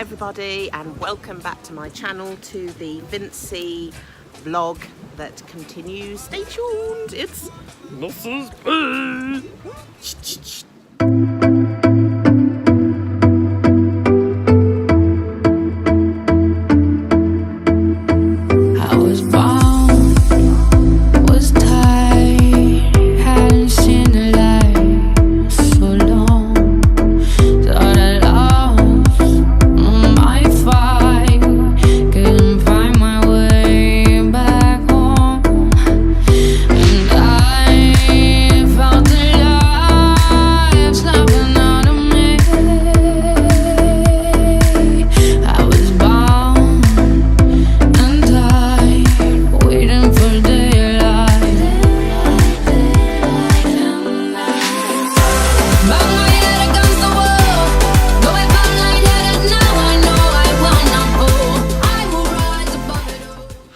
everybody, and welcome back to my channel, to the Vincy vlog that continues. Stay tuned, it's Mrs. B.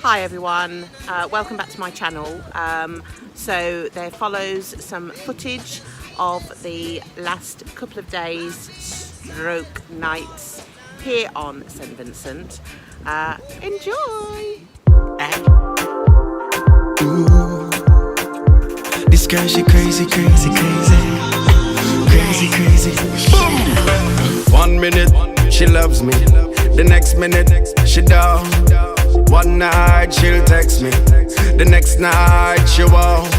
Hi everyone, welcome back to my channel. So there follows some footage of the last couple of days stroke nights here on St Vincent. Enjoy! Ooh, this girl, she crazy, crazy, crazy, crazy, crazy. 1 minute she loves me, the next minute she don't. One night she'll text me, the next night she won't.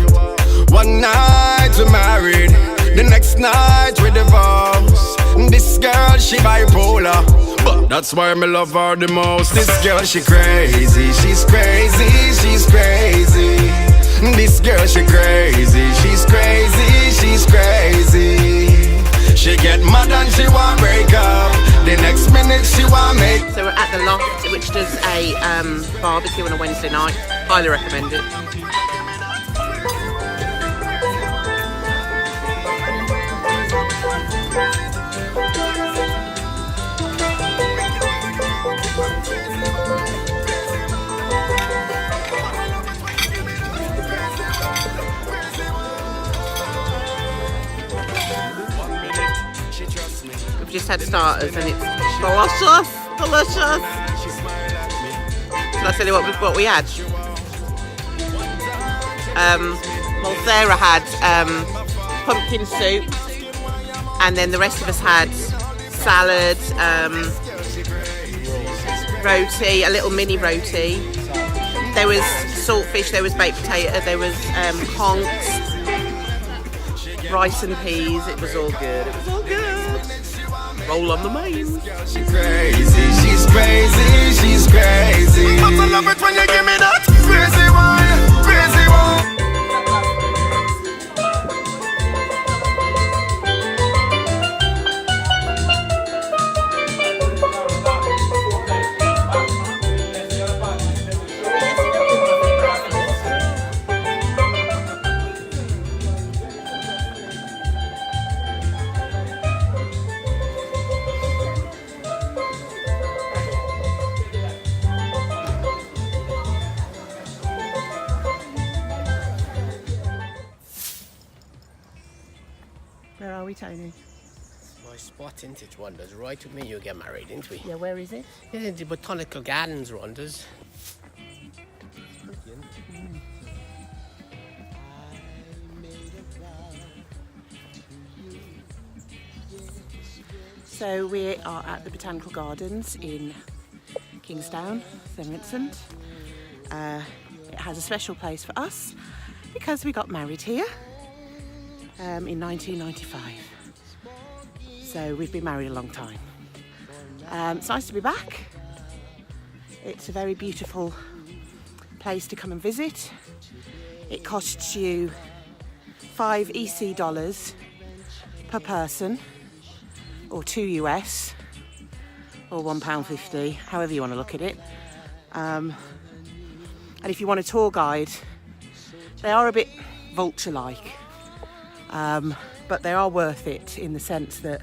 One night we're married, the next night we divorce. This girl, she bipolar, but that's why me love her the most. This girl, she crazy, she's crazy, she's crazy. This girl, she crazy, she's crazy, she's crazy. She get mad and she want break up, the next minute she want make. So we're at the Loft, which does a barbecue on a Wednesday night. Highly recommend it. We've just had starters and it's delicious, delicious. Shall I tell you what we had? Well, Sarah had pumpkin soup, and then the rest of us had salad, roti, a little mini roti. There was saltfish, there was baked potato, there was conchs, rice and peas. It was all good. It was all good. Roll on the main. She's crazy, she's crazy, she's crazy. I love it when you give me that crazy one, crazy one. Where are we, Tony? My spot, isn't it, Wonders? Right with me, you get married, didn't we? Yeah, where is it? It's in the Botanical Gardens, Wonders. So we are at the Botanical Gardens in Kingstown, St Vincent. It has a special place for us because we got married here in 1995. So we've been married a long time. It's nice to be back. It's a very beautiful place to come and visit. It costs you $5 EC per person, or $2 US, or £1.50, however you want to look at it. And if you want a tour guide, they are a bit vulture-like, but they are worth it in the sense that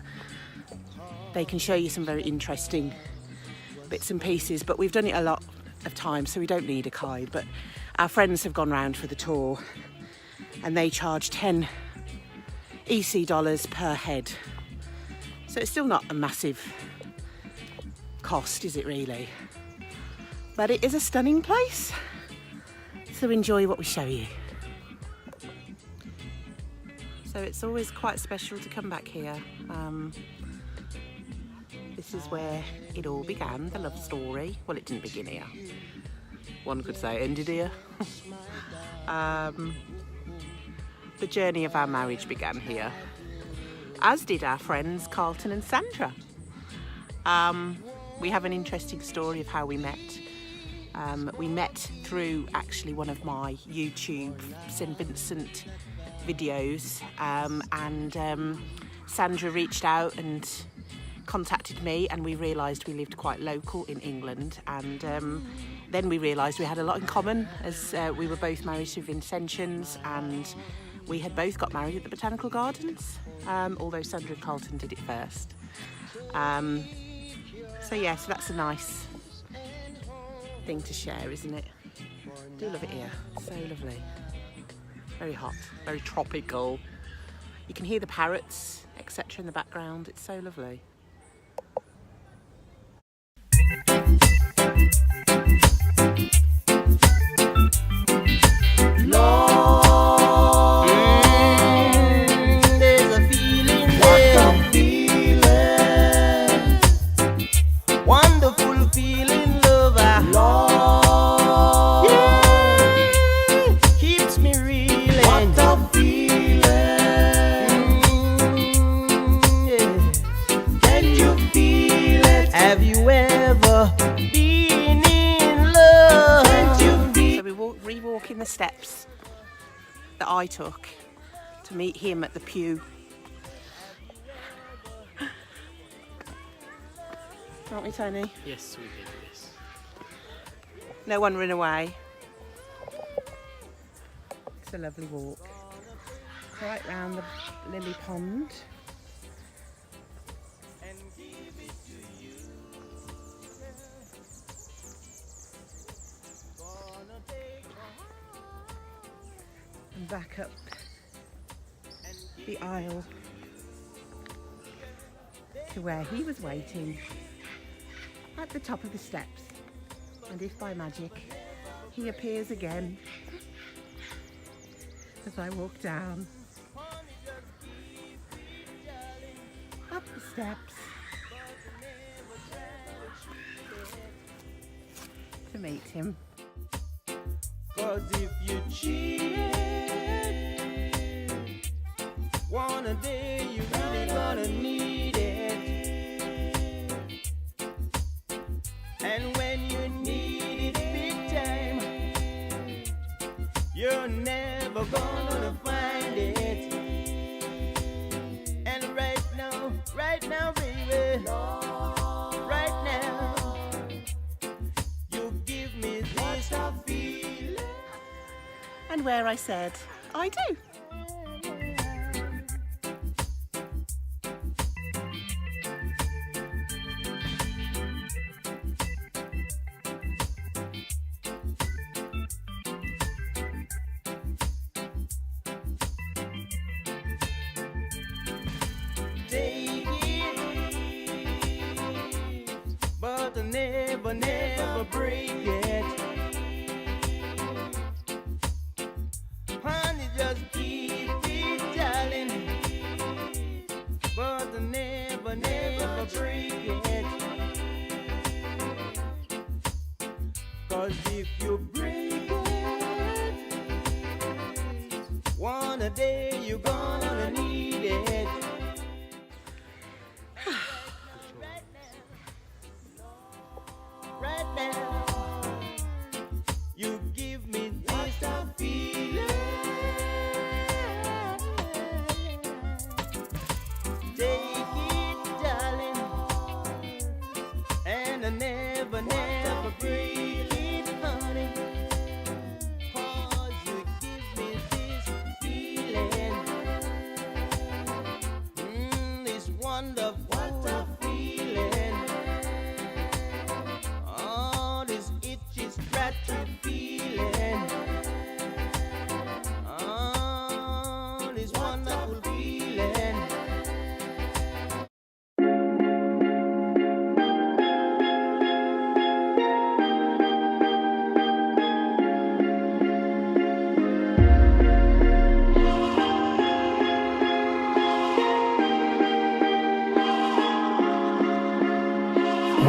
they can show you some very interesting bits and pieces. But we've done it a lot of times, so we don't need a guide. But our friends have gone round for the tour, and they charge $10 EC per head. So it's still not a massive cost, is it really? But it is a stunning place, so enjoy what we show you. So it's always quite special to come back here. This is where it all began, the love story. Well, it didn't begin here. One could say it ended here. The journey of our marriage began here, as did our friends Carlton and Sandra. We have an interesting story of how we met. We met through actually one of my YouTube St Vincent videos, and Sandra reached out and contacted me, and we realised we lived quite local in England, and then we realised we had a lot in common, as we were both married to Vincentians, and we had both got married at the Botanical Gardens, although Sandra and Carlton did it first. So yeah, so that's a nice thing to share, isn't it? I do love it here, so lovely. Very hot, very tropical. You can hear the parrots, etc. in the background. It's so lovely. There's a feeling there. Wonderful feeling, love. Lord, yeah, keeps me reeling. What a feeling. Yeah. Can you feel it? Have you ever been in love? Can't you feel? So we're re-walking the steps that I took to meet him at the pew. Aren't we, Tony? Yes, we did this. No one ran away. It's a lovely walk. Right round the lily pond. And back up the aisle to where he was waiting at the top of the steps. And if by magic he appears again as I walk down up the steps to meet him. 'Cause if you cheated, one day you really gonna need it. And when you need it big time, you're never gonna find it. And right now, baby, right now, you give me this feeling. And where I said, I do. Take it, but never break it. Honey, just keep it, darling, but never break it. 'Cause if you break it, one day you're gonna need it. Right now, you give me this feeling. Take it, darling, and I never break it, honey. 'Cause you give me this feeling.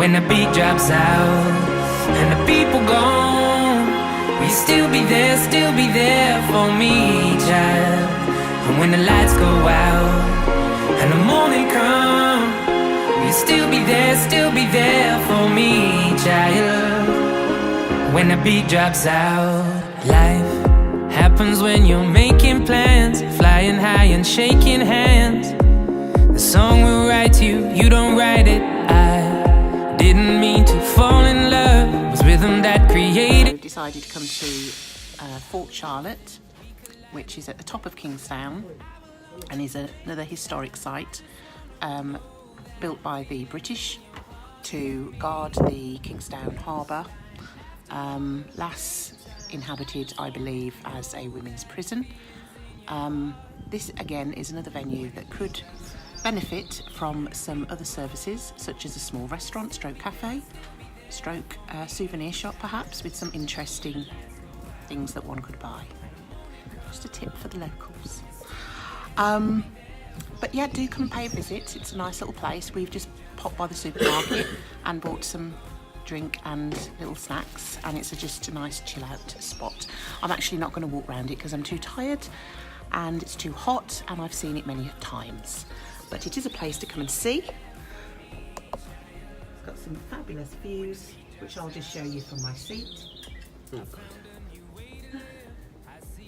When the beat drops out and the people gone, will you still be there for me, child? And when the lights go out and the morning come, will you still be there for me, child? When the beat drops out. Life happens when you're making plans, flying high and shaking hands. The song will write you, you don't write it. I didn't mean to fall in love, it was rhythm that created. We've decided to come to Fort Charlotte, which is at the top of Kingstown and is another historic site built by the British to guard the Kingstown Harbour, last inhabited, I believe, as a women's prison. This again is another venue that could benefit from some other services, such as a small restaurant stroke cafe stroke souvenir shop, perhaps with some interesting things that one could buy. Just a tip for the locals. But yeah, do come and pay a visit. It's a nice little place. We've just popped by the supermarket and bought some drink and little snacks, and it's just a nice chill out spot. I'm actually not going to walk around it because I'm too tired and it's too hot, and I've seen it many times, but it is a place to come and see. It's got some fabulous views, which I'll just show you from my seat.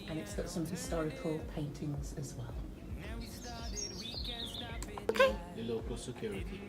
And it's got some historical paintings as well. Okay. The local security.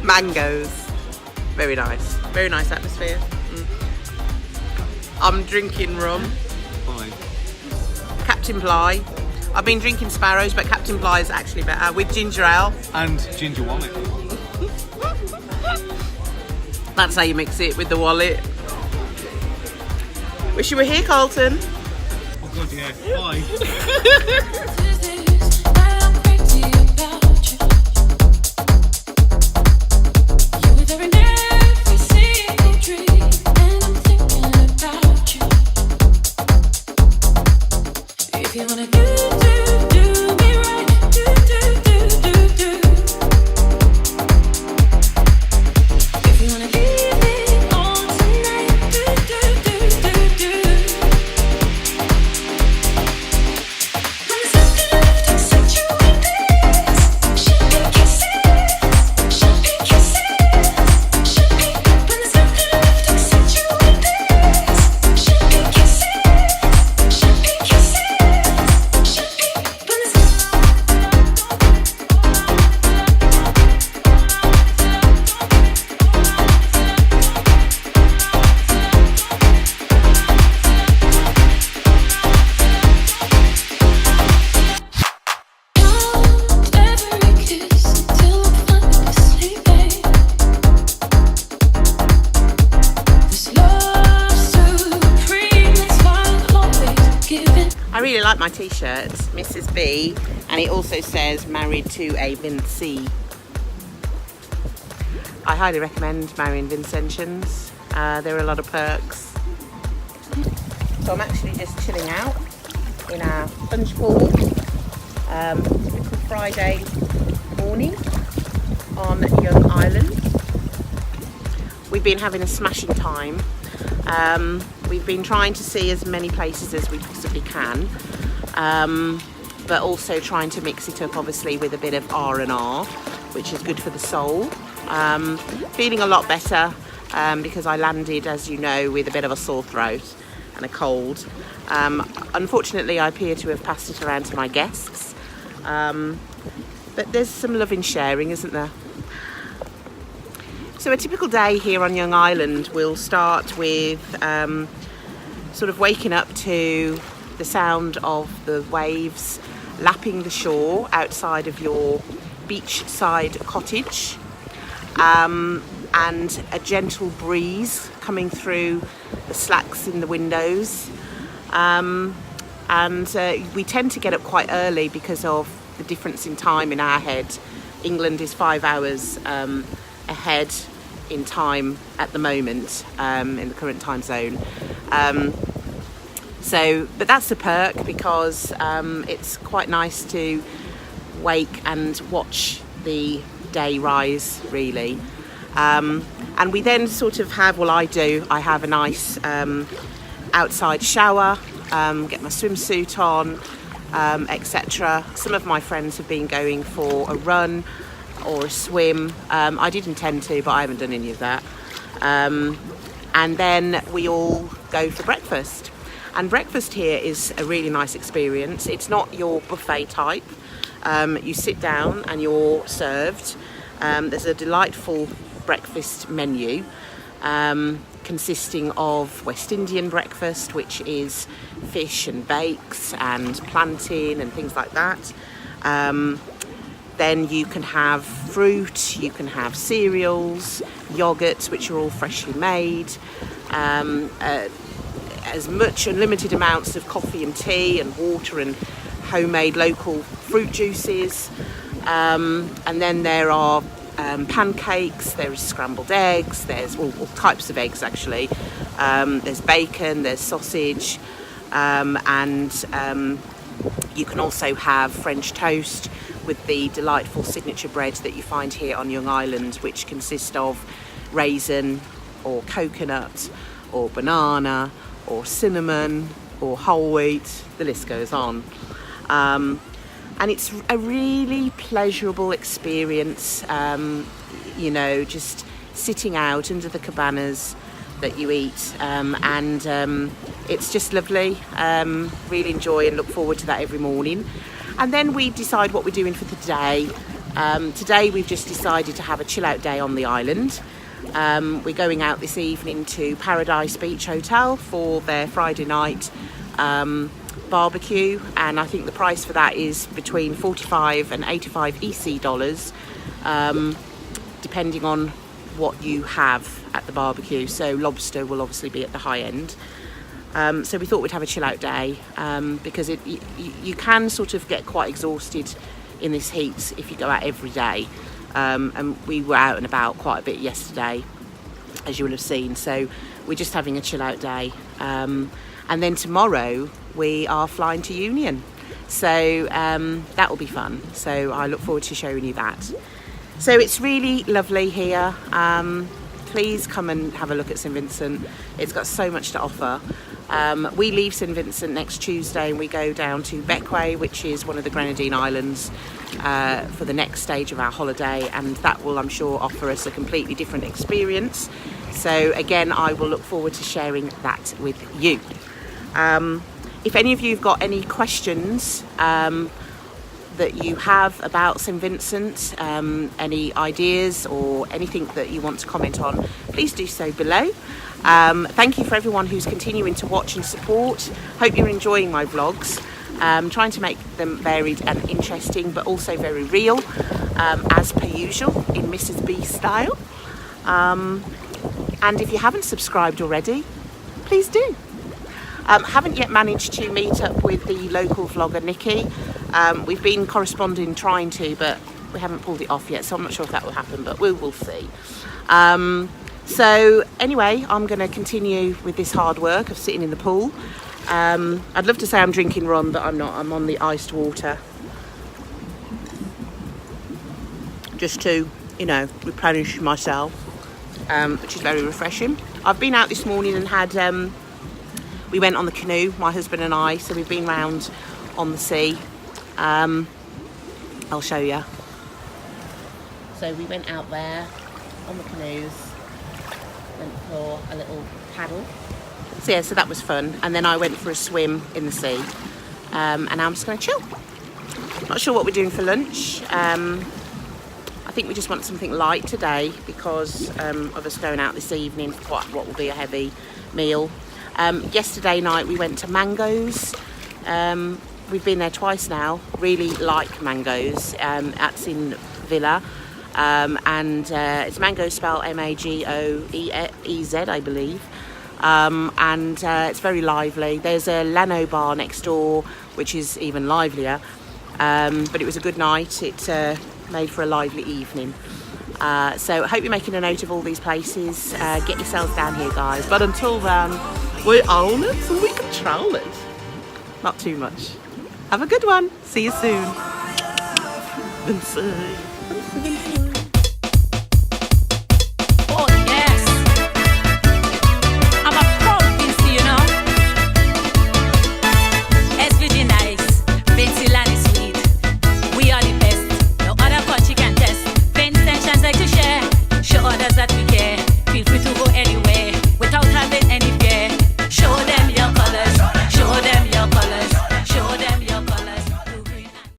Mangoes. Very nice. Very nice atmosphere. I'm drinking rum. Fine. Captain Bligh. I've been drinking Sparrows, but Captain Bligh is actually better with ginger ale. And ginger wallet. That's how you mix it, with the wallet. Wish you were here, Carlton. Oh god, yeah. Bye. I really like my t-shirt, Mrs. B, and it also says married to a Vinci. I highly recommend marrying Vincentians. There are a lot of perks. So I'm actually just chilling out in our punch bowl. Typical Friday morning on Young Island. We've been having a smashing time. We've been trying to see as many places as we possibly can, but also trying to mix it up obviously with a bit of R&R, which is good for the soul. Feeling a lot better because I landed, as you know, with a bit of a sore throat and a cold, Unfortunately, I appear to have passed it around to my guests, but there's some love in sharing, isn't there? So a typical day here on Young Island will start with sort of waking up to the sound of the waves lapping the shore outside of your beachside cottage, and a gentle breeze coming through the slats in the windows. We tend to get up quite early because of the difference in time in our head. England is 5 hours ahead in time at the moment, in the current time zone. But that's a perk because it's quite nice to wake and watch the day rise, really. And we then sort of have, well, I have a nice outside shower, get my swimsuit on, etc. Some of my friends have been going for a run or a swim. I did intend to, but I haven't done any of that. And then we all go for breakfast. And breakfast here is a really nice experience. It's not your buffet type. You sit down and you're served. There's a delightful breakfast menu consisting of West Indian breakfast, which is fish and bakes and plantain and things like that. Then you can have fruit, you can have cereals, yogurts, which are all freshly made, as much unlimited amounts of coffee and tea and water and homemade local fruit juices. And then there are pancakes, there is scrambled eggs, there's all types of eggs actually, there's bacon, there's sausage, and you can also have French toast with the delightful signature bread that you find here on Young Island, which consists of raisin or coconut or banana or cinnamon or whole wheat, the list goes on. And it's a really pleasurable experience, just sitting out under the cabanas that you eat, and it's just lovely. Really enjoy and look forward to that every morning. And then we decide what we're doing for the day. Today we've just decided to have a chill out day on the island. We're going out this evening to Paradise Beach Hotel for their Friday night barbecue, and I think the price for that is between 45 and 85 EC dollars, depending on what you have at the barbecue. So lobster will obviously be at the high end. So we thought we'd have a chill out day, because you can sort of get quite exhausted in this heat if you go out every day. And we were out and about quite a bit yesterday, as you will have seen. So we're just having a chill out day. And then tomorrow we are flying to Union. So that will be fun. So I look forward to showing you that. So it's really lovely here. Please come and have a look at St Vincent. It's got so much to offer. We leave St Vincent next Tuesday and we go down to Bequia, which is one of the Grenadine Islands, for the next stage of our holiday, and that will, I'm sure, offer us a completely different experience. So again, I will look forward to sharing that with you. If any of you have got any questions that you have about St Vincent, any ideas or anything that you want to comment on, please do so below. Thank you for everyone who's continuing to watch and support. Hope you're enjoying my vlogs. Trying to make them varied and interesting, but also very real, as per usual in Mrs. B style. And if you haven't subscribed already, please do. Haven't yet managed to meet up with the local vlogger Nikki. We've been corresponding, trying to, but we haven't pulled it off yet, so I'm not sure if that will happen, but we will see. So anyway, I'm going to continue with this hard work of sitting in the pool. I'd love to say I'm drinking rum, but I'm not. I'm on the iced water, just to, replenish myself, which is very refreshing. I've been out this morning and had, we went on the canoe, my husband and I, so we've been round on the sea. I'll show you. So we went out there on the canoes, went for a little paddle. So yeah, so that was fun. And then I went for a swim in the sea. And now I'm just going to chill. Not sure what we're doing for lunch. I think we just want something light today because of us going out this evening for what will be a heavy meal. Yesterday night we went to Mango's. We've been there twice now. Really like Mango's. At St Villa. And it's Mango spelled M-A-G-O-E-Z, I believe. And it's very lively. There's a Lano bar next door, which is even livelier. But it was a good night. It made for a lively evening. So I hope you're making a note of all these places. Get yourselves down here, guys. But until then, we own it and we control it. Not too much. Have a good one. See you soon. Vincent.